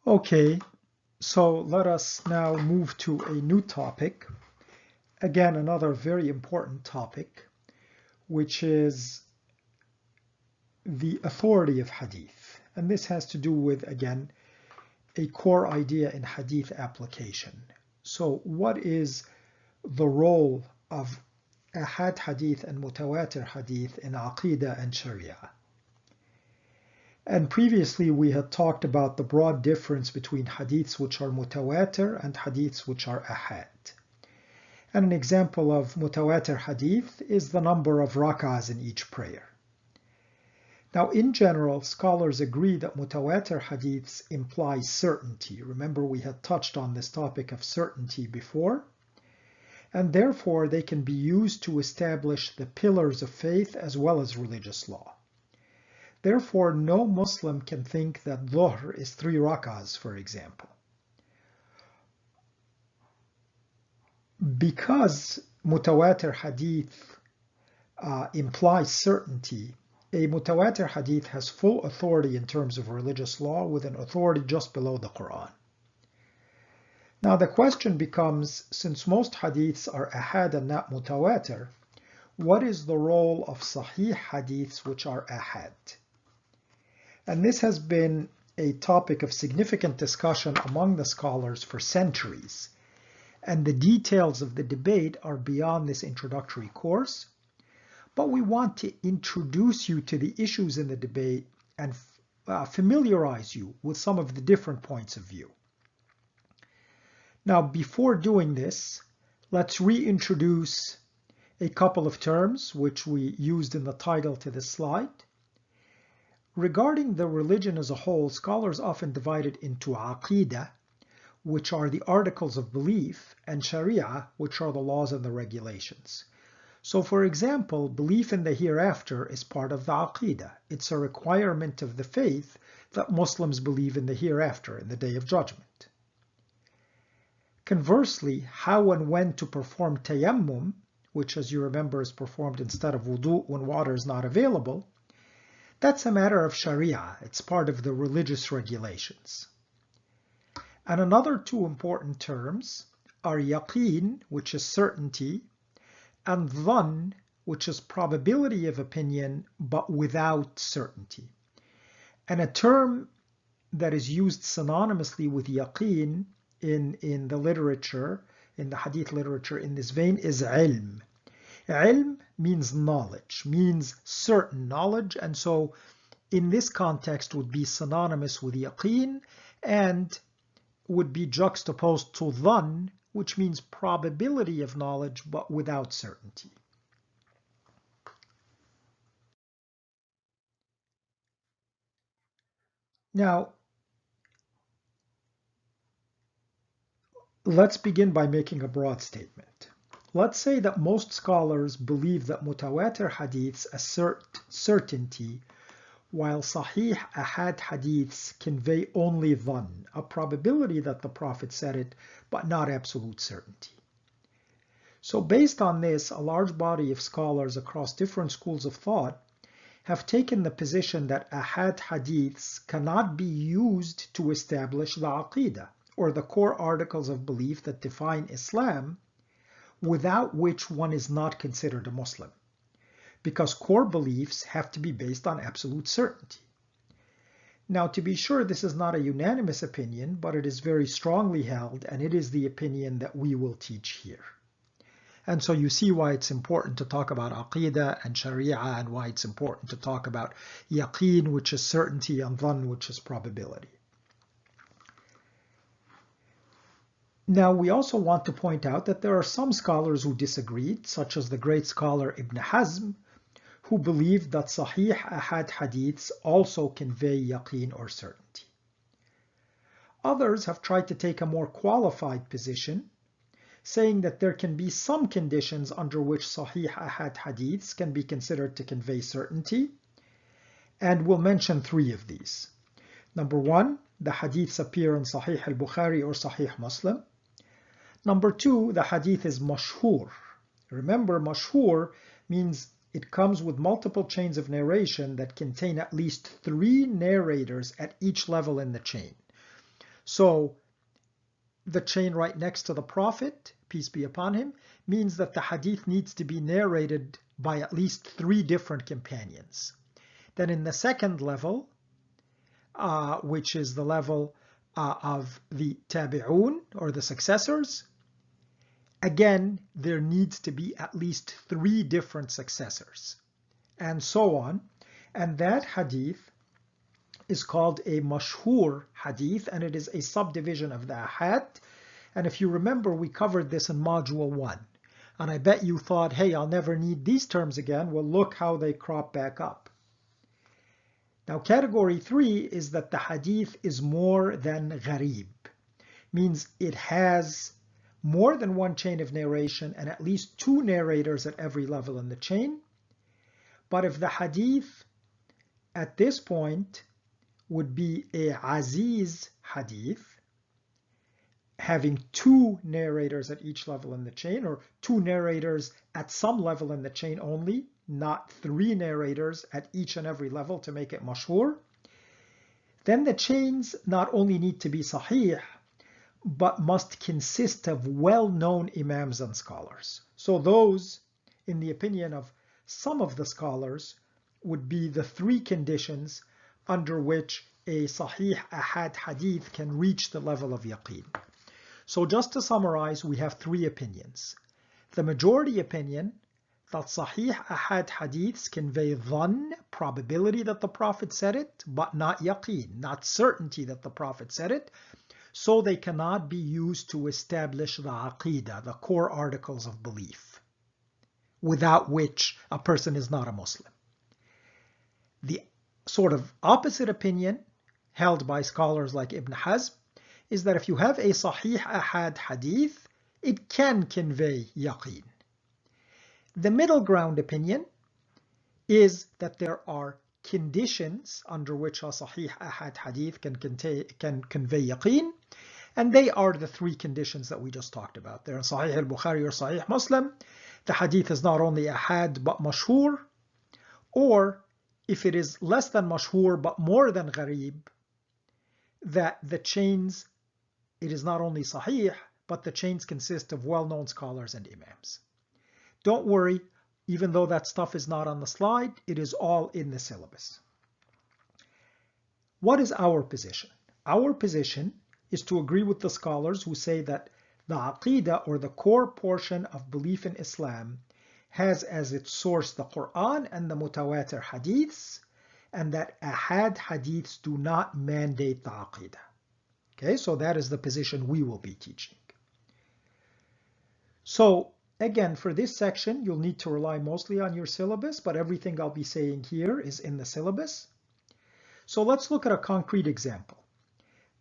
Okay, so let us now move to a new topic. Again, another very important topic, which is the authority of Hadith. And this has to do with, again, a core idea in Hadith application. So what is the role of Ahad Hadith and Mutawatir Hadith in Aqidah and Sharia? And previously we had talked about the broad difference between hadiths which are mutawatir and hadiths which are ahad. And an example of mutawatir hadith is the number of rak'ahs in each prayer. Now, in general, scholars agree that mutawatir hadiths imply certainty. Remember, we had touched on this topic of certainty before. And therefore, they can be used to establish the pillars of faith as well as religious law. Therefore, no Muslim can think that Dhuhr is 3 rak'ahs, for example. Because mutawatir hadith implies certainty, a mutawatir hadith has full authority in terms of religious law with an authority just below the Quran. Now the question becomes, since most hadiths are ahad and not mutawatir, what is the role of sahih hadiths which are ahad? And this has been a topic of significant discussion among the scholars for centuries. And the details of the debate are beyond this introductory course. But we want to introduce you to the issues in the debate and familiarize you with some of the different points of view. Now, before doing this, let's reintroduce a couple of terms which we used in the title to this slide. Regarding the religion as a whole, scholars often divide it into aqidah, which are the articles of belief, and sharia, which are the laws and the regulations. So, for example, belief in the hereafter is part of the aqidah. It's a requirement of the faith that Muslims believe in the hereafter, in the Day of Judgment. Conversely, how and when to perform tayammum, which, as you remember, is performed instead of wudu when water is not available, that's a matter of sharia. It's part of the religious regulations. And another two important terms are yaqeen, which is certainty, and dhann, which is probability of opinion, but without certainty. And a term that is used synonymously with yaqeen in the literature, in the hadith literature in this vein, is ilm. Ilm means knowledge, means certain knowledge, and so in this context would be synonymous with yaqeen and would be juxtaposed to dhann, which means probability of knowledge but without certainty. Now, let's begin by making a broad statement. Let's say that most scholars believe that mutawatir hadiths assert certainty, while sahih ahad hadiths convey only dhann, a probability that the Prophet said it, but not absolute certainty. So based on this, a large body of scholars across different schools of thought have taken the position that ahad hadiths cannot be used to establish the aqidah, or the core articles of belief that define Islam, without which one is not considered a Muslim, because core beliefs have to be based on absolute certainty. Now, to be sure, this is not a unanimous opinion, but it is very strongly held, and it is the opinion that we will teach here. And so you see why it's important to talk about aqidah and sharia, and why it's important to talk about yaqeen, which is certainty, and dhann, which is probability. Now, we also want to point out that there are some scholars who disagreed, such as the great scholar Ibn Hazm, who believed that sahih ahad hadiths also convey yaqeen or certainty. Others have tried to take a more qualified position, saying that there can be some conditions under which sahih ahad hadiths can be considered to convey certainty, and we'll mention 3 of these. Number 1, the hadiths appear in Sahih al-Bukhari or Sahih Muslim. Number 2, the hadith is mashhur. Remember, mashhur means it comes with multiple chains of narration that contain at least 3 narrators at each level in the chain. So the chain right next to the Prophet, peace be upon him, means that the hadith needs to be narrated by at least 3 different companions. Then in the second level, which is the level of the tabi'un, or the successors, again, there needs to be at least 3 different successors, and so on. And that hadith is called a mashhur hadith, and it is a subdivision of the ahad. And if you remember, we covered this in module 1. And I bet you thought, hey, I'll never need these terms again. Well, look how they crop back up. Now, category 3 is that the hadith is more than gharib, means it has more than one chain of narration and at least 2 narrators at every level in the chain. But if the hadith at this point would be a aziz hadith, having 2 narrators at each level in the chain, or 2 narrators at some level in the chain only, not 3 narrators at each and every level to make it mashhur, then the chains not only need to be sahih, but must consist of well-known imams and scholars. So those, in the opinion of some of the scholars, would be the 3 conditions under which a sahih ahad hadith can reach the level of yaqeen. So just to summarize, we have 3 opinions. The majority opinion that sahih ahad hadiths convey dhann, probability that the Prophet said it, but not yaqeen, not certainty that the Prophet said it, so they cannot be used to establish the aqidah, the core articles of belief, without which a person is not a Muslim. The sort of opposite opinion held by scholars like Ibn Hazm is that if you have a sahih ahad hadith, it can convey yaqeen. The middle ground opinion is that there are conditions under which a sahih ahad hadith can convey yaqeen, and they are the 3 conditions that we just talked about. They're in Sahih al-Bukhari or Sahih Muslim. The hadith is not only ahad but mashhur, or if it is less than mashhur but more than gharib, that the chains, it is not only sahih, but the chains consist of well-known scholars and imams. Don't worry, even though that stuff is not on the slide, it is all in the syllabus. What is our position? Our position is to agree with the scholars who say that the aqidah, or the core portion of belief in Islam, has as its source the Quran and the mutawatir hadiths, and that ahad hadiths do not mandate the aqidah. Okay, so that is the position we will be teaching. So again, for this section, you'll need to rely mostly on your syllabus, but everything I'll be saying here is in the syllabus. So let's look at a concrete example.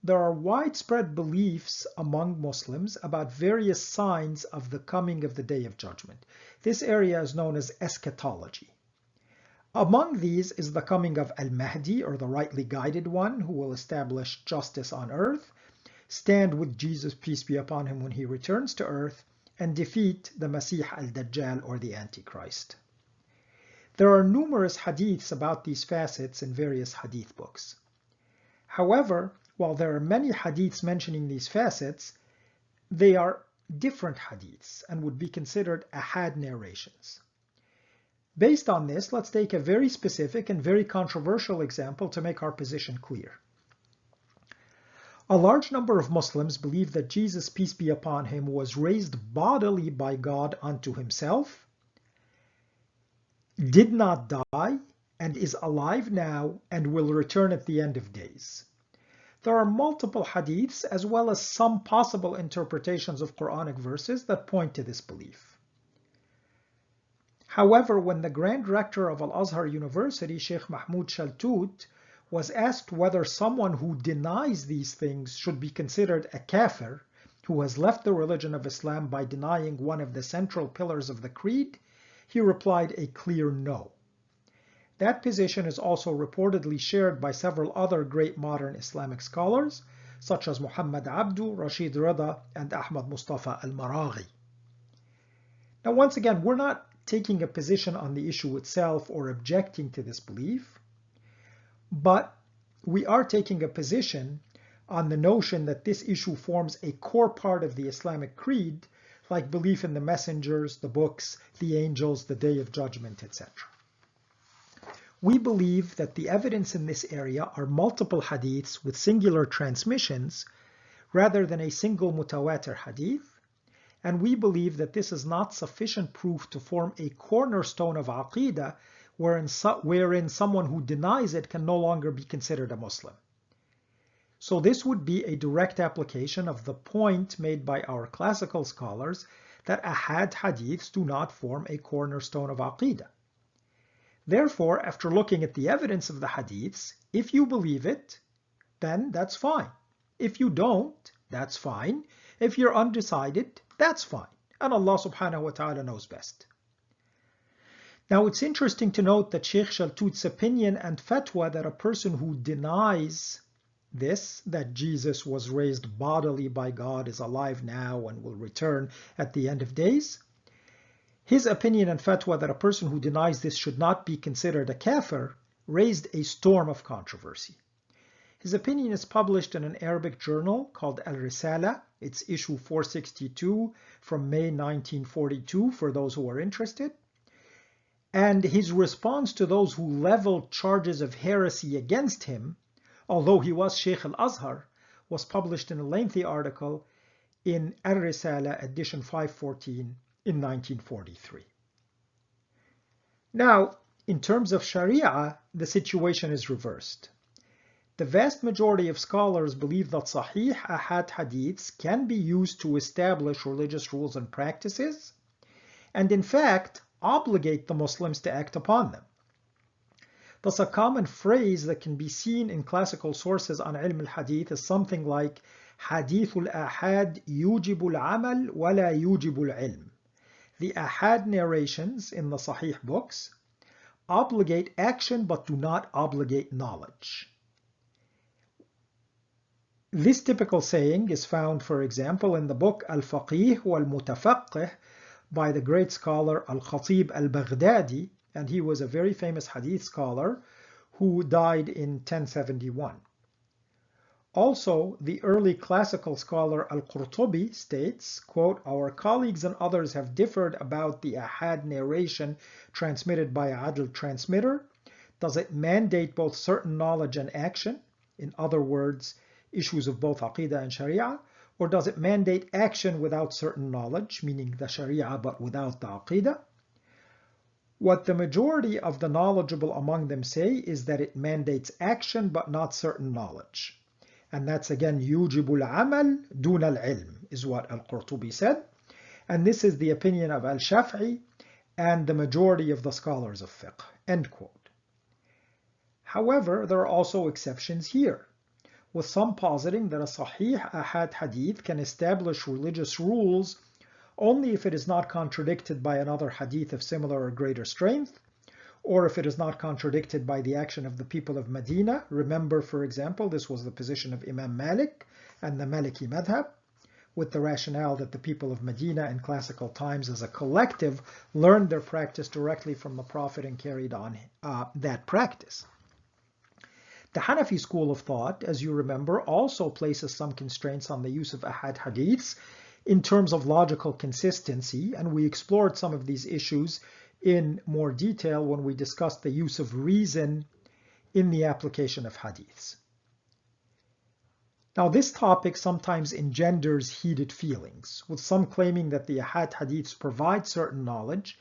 There are widespread beliefs among Muslims about various signs of the coming of the Day of Judgment. This area is known as eschatology. Among these is the coming of Al-Mahdi, or the rightly guided one, who will establish justice on earth, stand with Jesus, peace be upon him, when he returns to earth, and defeat the Masih al-Dajjal, or the Antichrist. There are numerous hadiths about these facets in various hadith books. However, while there are many hadiths mentioning these facets, they are different hadiths and would be considered ahad narrations. Based on this, let's take a very specific and very controversial example to make our position clear. A large number of Muslims believe that Jesus, peace be upon him, was raised bodily by God unto himself, did not die, and is alive now, and will return at the end of days. There are multiple hadiths as well as some possible interpretations of Quranic verses that point to this belief. However, when the Grand Rector of Al-Azhar University, Sheikh Mahmoud Shaltut, was asked whether someone who denies these things should be considered a kafir, who has left the religion of Islam by denying one of the central pillars of the creed, he replied a clear no. That position is also reportedly shared by several other great modern Islamic scholars, such as Muhammad Abdu, Rashid Rida, and Ahmad Mustafa al-Maraghi. Now, once again, we're not taking a position on the issue itself or objecting to this belief, but we are taking a position on the notion that this issue forms a core part of the Islamic creed, like belief in the messengers, the books, the angels, the day of judgment, etc. We believe that the evidence in this area are multiple hadiths with singular transmissions rather than a single mutawatir hadith, and we believe that this is not sufficient proof to form a cornerstone of aqeedah wherein someone who denies it can no longer be considered a Muslim. So this would be a direct application of the point made by our classical scholars that ahad hadiths do not form a cornerstone of aqeedah. Therefore, after looking at the evidence of the hadiths, if you believe it, then that's fine. If you don't, that's fine. If you're undecided, that's fine. And Allah subhanahu wa ta'ala knows best. Now it's interesting to note that Sheikh Shaltut's opinion and fatwa that a person who denies this, that Jesus was raised bodily by God, is alive now and will return at the end of days, his opinion and fatwa that a person who denies this should not be considered a kafir raised a storm of controversy. His opinion is published in an Arabic journal called Al-Risala. It's issue 462 from May 1942 for those who are interested. And his response to those who leveled charges of heresy against him, although he was Sheikh al-Azhar, was published in a lengthy article in Al-Risala edition 514 in 1943. Now, in terms of Sharia, the situation is reversed. The vast majority of scholars believe that Sahih Ahad Hadiths can be used to establish religious rules and practices, and in fact, obligate the Muslims to act upon them. Thus, a common phrase that can be seen in classical sources on ilm al-hadith is something like Hadith al-ahad yujibu al-amal wa la yujibu al-ilm. The ahad narrations in the Sahih books obligate action but do not obligate knowledge. This typical saying is found, for example, in the book Al-Faqih wal-Mutafaqqih by the great scholar Al-Khatib al-Baghdadi, and he was a very famous hadith scholar who died in 1071. Also, the early classical scholar Al-Qurtubi states, quote, "Our colleagues and others have differed about the ahad narration transmitted by a adl transmitter. Does it mandate both certain knowledge and action? In other words, issues of both Aqidah and Sharia, or does it mandate action without certain knowledge, meaning the Sharia but without the Aqidah?" What the majority of the knowledgeable among them say is that it mandates action but not certain knowledge. And that's again, يُوجِبُ الْعَمَلْ دُونَ الْعِلْمِ, is what Al-Qurtubi said. And this is the opinion of Al-Shafi'i and the majority of the scholars of fiqh, end quote. However, there are also exceptions here, with some positing that a Sahih Ahad Hadith can establish religious rules only if it is not contradicted by another Hadith of similar or greater strength, or if it is not contradicted by the action of the people of Medina. Remember, for example, this was the position of Imam Malik and the Maliki Madhab, with the rationale that the people of Medina in classical times as a collective learned their practice directly from the Prophet and carried on that practice. The Hanafi school of thought, as you remember, also places some constraints on the use of ahad hadiths in terms of logical consistency, and we explored some of these issues in more detail when we discussed the use of reason in the application of hadiths. Now, this topic sometimes engenders heated feelings, with some claiming that the ahad hadiths provide certain knowledge,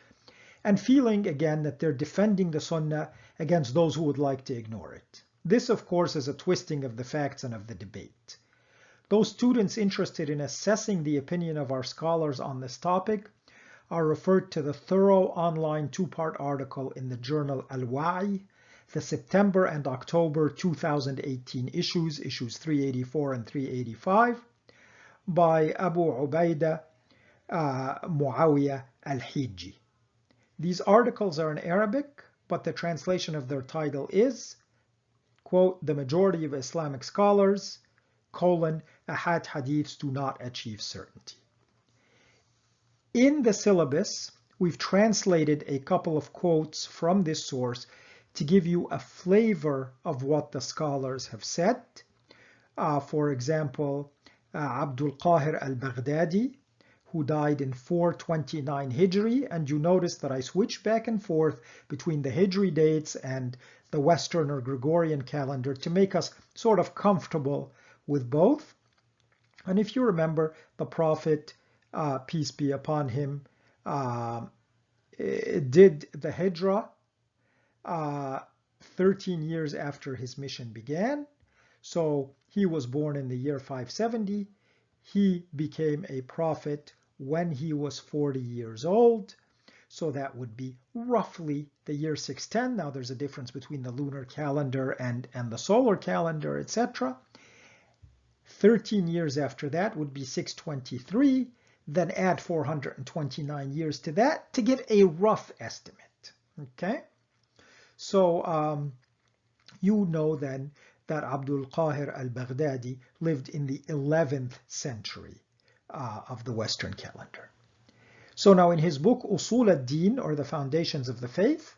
and feeling again that they're defending the sunnah against those who would like to ignore it. This, of course, is a twisting of the facts and of the debate. Those students interested in assessing the opinion of our scholars on this topic are referred to the thorough online two-part article in the journal Al-Wa'i, the September and October 2018 issues 384 and 385, by Abu Ubaida Muawiyah al-Hijji. These articles are in Arabic, but the translation of their title is, quote, "The majority of Islamic scholars, ahad hadiths do not achieve certainty." In the syllabus, we've translated a couple of quotes from this source to give you a flavor of what the scholars have said. For example, Abdul Qahir al-Baghdadi, who died in 429 Hijri, and you notice that I switch back and forth between the Hijri dates and the Western or Gregorian calendar to make us sort of comfortable with both. And if you remember, the Prophet, peace be upon him, did the Hijrah 13 years after his mission began. So he was born in the year 570. He became a prophet when he was 40 years old. So that would be roughly the year 610. Now there's a difference between the lunar calendar and the solar calendar, etc. 13 years after that would be 623. Then add 429 years to that to get a rough estimate. Okay? So you know then that Abdul Qahir al-Baghdadi lived in the 11th century of the Western calendar. So now in his book Usul ad-Din, or the Foundations of the Faith,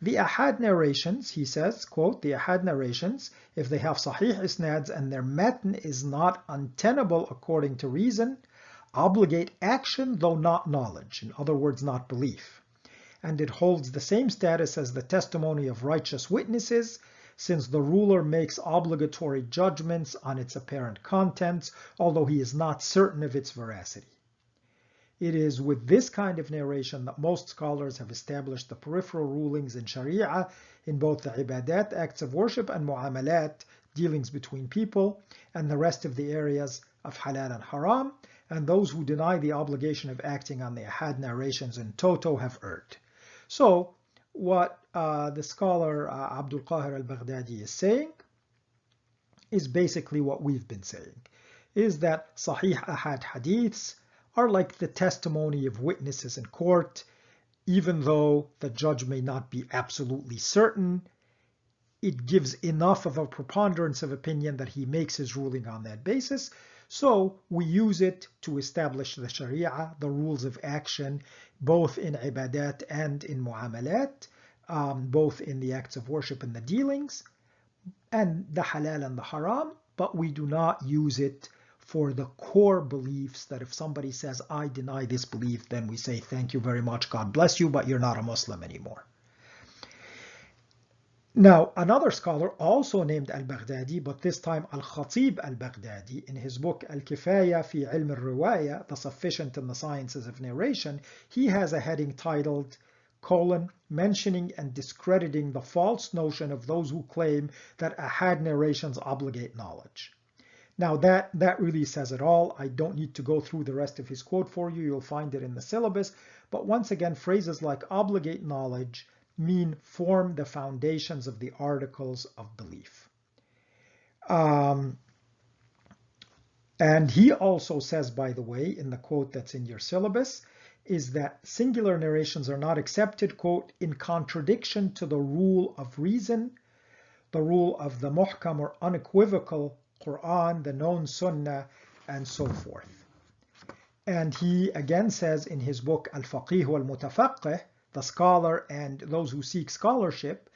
the Ahad narrations, he says, quote, the Ahad narrations, if they have Sahih isnads and their matn is not untenable according to reason, obligate action though not knowledge, in other words, not belief. And it holds the same status as the testimony of righteous witnesses, since the ruler makes obligatory judgments on its apparent contents, although he is not certain of its veracity. It is with this kind of narration that most scholars have established the peripheral rulings in Sharia in both the ibadat, acts of worship, and mu'amalat, dealings between people, and the rest of the areas of halal and haram, and those who deny the obligation of acting on the ahad narrations in toto have erred. So what the scholar Abdul Qahir al-Baghdadi is saying is basically what we've been saying, is that Sahih Ahad Hadiths are like the testimony of witnesses in court. Even though the judge may not be absolutely certain, it gives enough of a preponderance of opinion that he makes his ruling on that basis. So we use it to establish the Sharia, the rules of action, both in ibadat and in mu'amalat, both in the acts of worship and the dealings, and the halal and the haram, but we do not use it for the core beliefs that if somebody says, I deny this belief, then we say, thank you very much, God bless you, but you're not a Muslim anymore. Now, another scholar, also named al-Baghdadi, but this time al-Khatib al-Baghdadi, in his book Al-Kifaya fi Ilm al-Riwaya, The Sufficient in the Sciences of Narration, he has a heading titled, mentioning and discrediting the false notion of those who claim that ahad narrations obligate knowledge. Now that really says it all. I don't need to go through the rest of his quote for you. You'll find it in the syllabus. But once again, phrases like obligate knowledge mean form the foundations of the articles of belief. And he also says, by the way, in the quote that's in your syllabus, is that singular narrations are not accepted, quote, in contradiction to the rule of reason, the rule of the muhkam or unequivocal Quran, the known Sunnah, and so forth. And he again says in his book Al-Faqih wal-Mutafaqqih, the scholar and those who seek scholarship,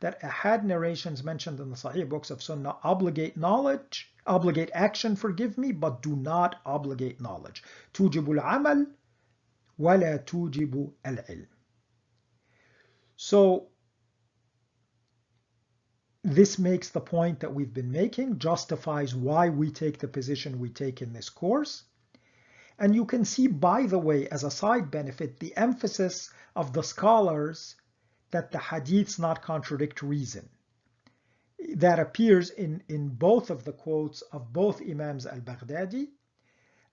that ahad narrations mentioned in the Sahih books of Sunnah obligate action, but do not obligate knowledge. Tujibu al-amal wa la tujibu al-ilm. So this makes the point that we've been making, justifies why we take the position we take in this course. And you can see, by the way, as a side benefit, the emphasis of the scholars that the hadiths not contradict reason. That appears in both of the quotes of both Imams al-Baghdadi.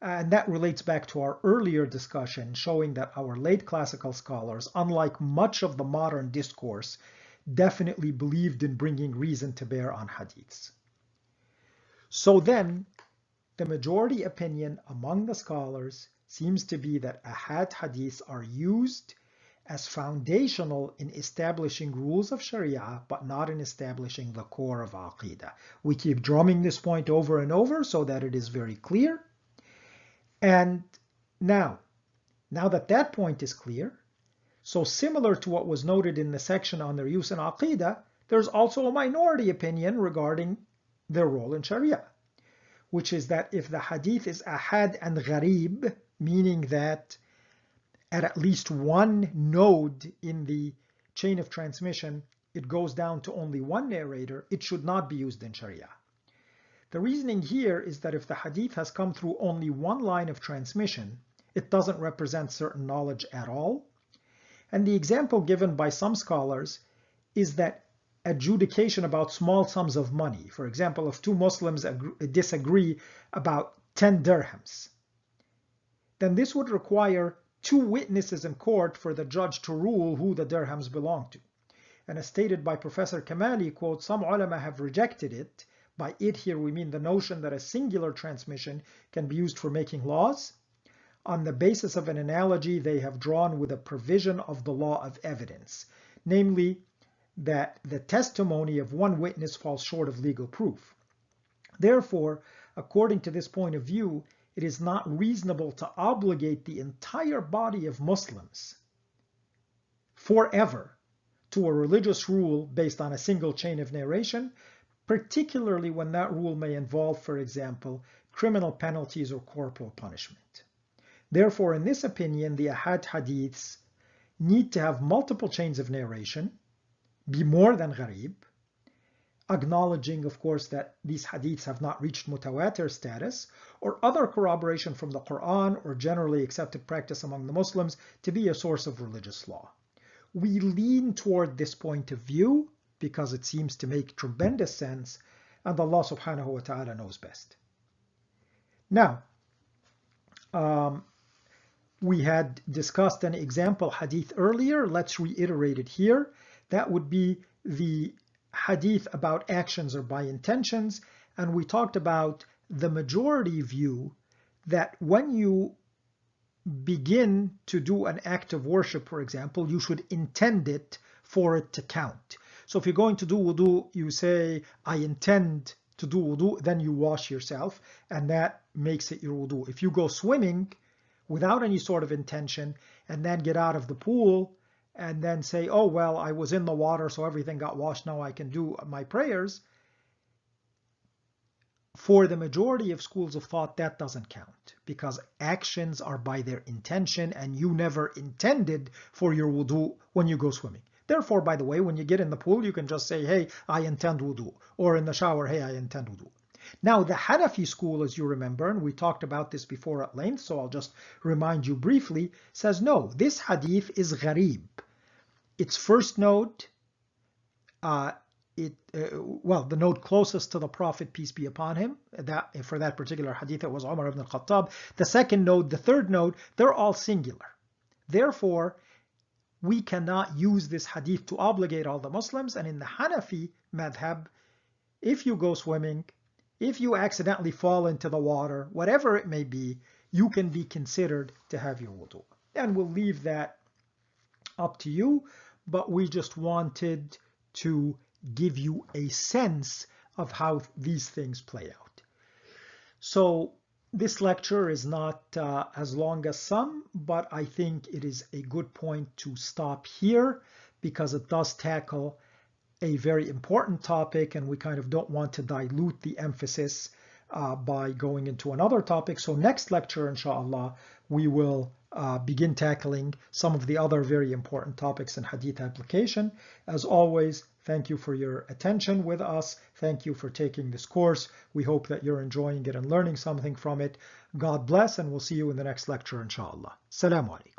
And that relates back to our earlier discussion, showing that our late classical scholars, unlike much of the modern discourse, definitely believed in bringing reason to bear on hadiths. So then, the majority opinion among the scholars seems to be that ahad hadiths are used as foundational in establishing rules of Sharia, but not in establishing the core of Aqidah. We keep drumming this point over and over so that it is very clear. And now that that point is clear, so similar to what was noted in the section on their use in Aqidah, there's also a minority opinion regarding their role in Sharia. which is that if the hadith is ahad and gharib, meaning that at least one node in the chain of transmission, it goes down to only one narrator, it should not be used in Sharia. The reasoning here is that if the hadith has come through only one line of transmission, it doesn't represent certain knowledge at all. And the example given by some scholars is that adjudication about small sums of money, for example, if two Muslims disagree about 10 dirhams, then this would require two witnesses in court for the judge to rule who the dirhams belong to. And as stated by Professor Kamali, quote, some ulama have rejected it. By it here we mean the notion that a singular transmission can be used for making laws on the basis of an analogy they have drawn with a provision of the law of evidence, namely that the testimony of one witness falls short of legal proof. Therefore, according to this point of view, it is not reasonable to obligate the entire body of Muslims forever to a religious rule based on a single chain of narration, particularly when that rule may involve, for example, criminal penalties or corporal punishment. Therefore, in this opinion, the ahad hadiths need to have multiple chains of narration, be more than gharib, acknowledging, of course, that these hadiths have not reached mutawatir status, or other corroboration from the Quran or generally accepted practice among the Muslims to be a source of religious law. We lean toward this point of view because it seems to make tremendous sense, and Allah subhanahu wa ta'ala knows best. Now, we had discussed an example hadith earlier. Let's reiterate it here. That would be the hadith about actions or by intentions, and we talked about the majority view that when you begin to do an act of worship, for example, you should intend it for it to count. So if you're going to do wudu, you say, I intend to do wudu, then you wash yourself, and that makes it your wudu. If you go swimming without any sort of intention and then get out of the pool and then say, oh, well, I was in the water, so everything got washed, now I can do my prayers, for the majority of schools of thought, that doesn't count, because actions are by their intention, and you never intended for your wudu when you go swimming. Therefore, by the way, when you get in the pool, you can just say, hey, I intend wudu, or in the shower, hey, I intend wudu. Now, the Hanafi school, as you remember, and we talked about this before at length, so I'll just remind you briefly, says, no, this hadith is gharib. Its first node, the node closest to the Prophet, peace be upon him, for that particular hadith, it was Umar ibn al-Khattab. The second node, the third node, they're all singular. Therefore, we cannot use this hadith to obligate all the Muslims. And in the Hanafi madhab, if you go swimming, if you accidentally fall into the water, whatever it may be, you can be considered to have your wudu. And we'll leave that up to you, but we just wanted to give you a sense of how these things play out. So this lecture is not as long as some, but I think it is a good point to stop here because it does tackle a very important topic, and we kind of don't want to dilute the emphasis by going into another topic. So next lecture, inshallah, we will begin tackling some of the other very important topics in hadith application. As always, thank you for your attention with us. Thank you for taking this course. We hope that you're enjoying it and learning something from it. God bless, and we'll see you in the next lecture, inshallah. Assalamu alaikum.